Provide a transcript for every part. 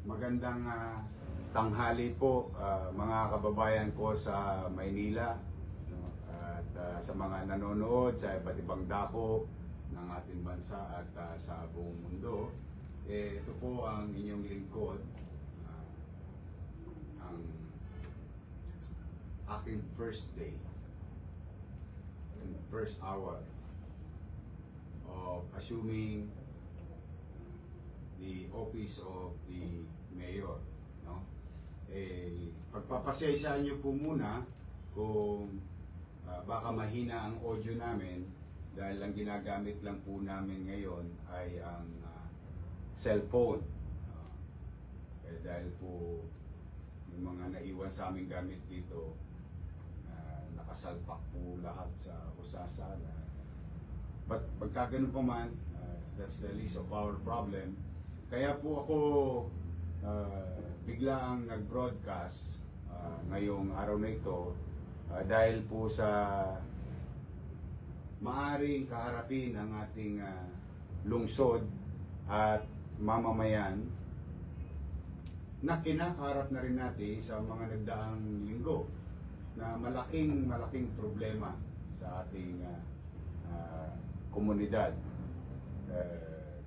Magandang tanghali po mga kababayan ko sa Maynila, no? At sa mga nanonood sa iba't ibang dako ng ating bansa at sa buong mundo. Ito po ang inyong lingkod, ang aking first day and first hour of assuming the office of the mayor, no? Pagpapasensyaan niyo po muna kung baka mahina ang audio namin dahil ang ginagamit lang po namin ngayon ay ang cellphone. Dahil po yung mga naiwan sa aming gamit dito, nakasalpak po lahat sa usasa. But pagka ganun pa man, that's the least of our problem. Kaya po ako biglaang nag-broadcast ngayong araw na ito dahil po sa maaring kaharapin ang ating lungsod at mamamayan na kinakaharap na rin natin sa mga nagdaang linggo na malaking problema sa ating komunidad.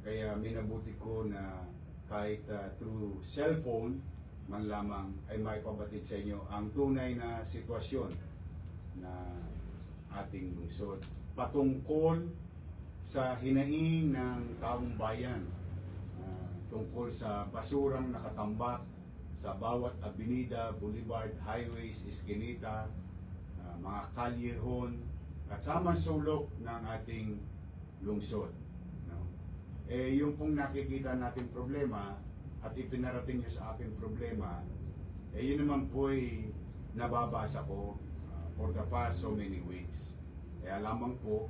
Kaya minabuti ko na kahit through cellphone man lamang ay maipabatid sa inyo ang tunay na sitwasyon na ating lungsod patungkol sa hinaing ng taong bayan, tungkol sa basurang nakatambak sa bawat avenida, boulevard, highways, eskinita, mga kalyehon at sa sulok ng ating lungsod. Yung pong nakikita natin problema at ipinarating nyo sa akin problema, yun naman po'y nababasa ko for the past so many weeks. Kaya lamang po,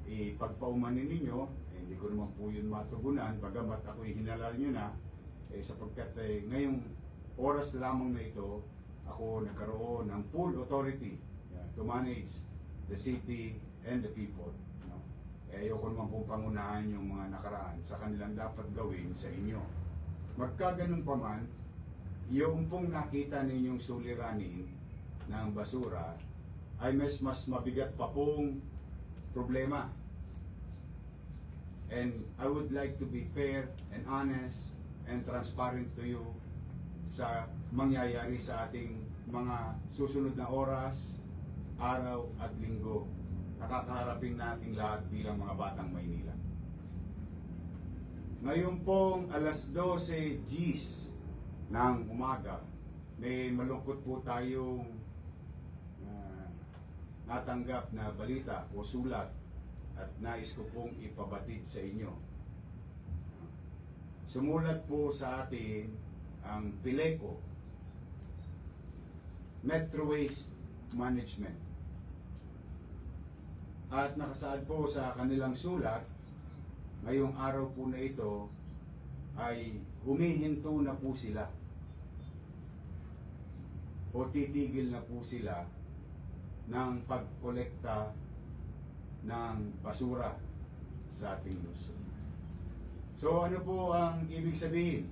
ipagpaumanin ninyo, hindi ko naman po yun matugunan, bagamat ako'y hinalal nyo na, sapagkat ngayong oras lamang na ito, ako nagkaroon ng full authority to manage the city and the people. Ayoko naman pong pangunahan yung mga nakaraan sa kanilang dapat gawin sa inyo. Magkaganon pa man, yung pong nakita ninyong suliranin ng basura ay mas mabigat pa pong problema. And I would like to be fair and honest and transparent to you sa mangyayari sa ating mga susunod na oras, araw at linggo. Nakakaharapin natin lahat bilang mga batang Maynila. Ngayon pong alas 12 Gs ng umaga, may malungkot po tayong natanggap na balita o sulat at nais ko pong ipabatid sa inyo. Sumulat po sa atin ang Pileco, Metro Waste Management. At nakasaad po sa kanilang sulat, ngayong araw po na ito ay humihinto na po sila o titigil na po sila ng pagkolekta ng basura sa ating lungsod. So ano po ang ibig sabihin?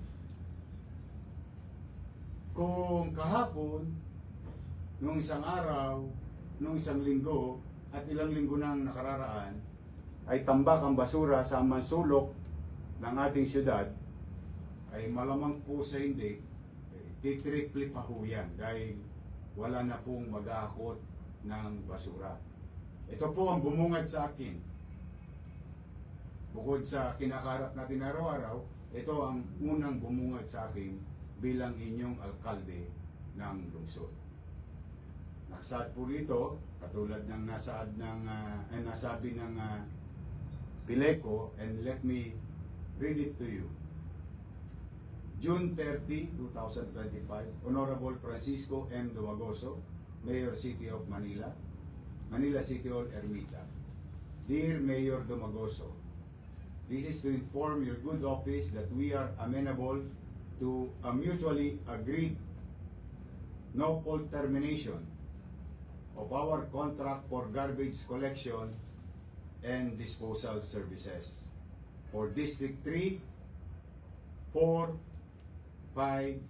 Kung kahapon, nung isang araw, nung isang linggo, at ilang linggo nang nakararaan ay tambak ang basura sa mansulok ng ating syudad, ay malamang po sa hindi, titripli pa ho yan dahil wala na pong mag-aakot ng basura. Ito po ang bumungad sa akin. Bukod sa kinakarap natin araw-araw, ito ang unang bumungad sa akin bilang inyong alkalde ng lungsod. Nakasaad po rito, katulad ng nasabi ng Pileco, and let me read it to you. June 30, 2025, Honorable Francisco M. Dumagoso, Mayor City of Manila, Manila City Hall, Ermita. Dear Mayor Dumagoso, this is to inform your good office that we are amenable to a mutually agreed no-fault termination of our contract for garbage collection and disposal services for District 3, 4, 5,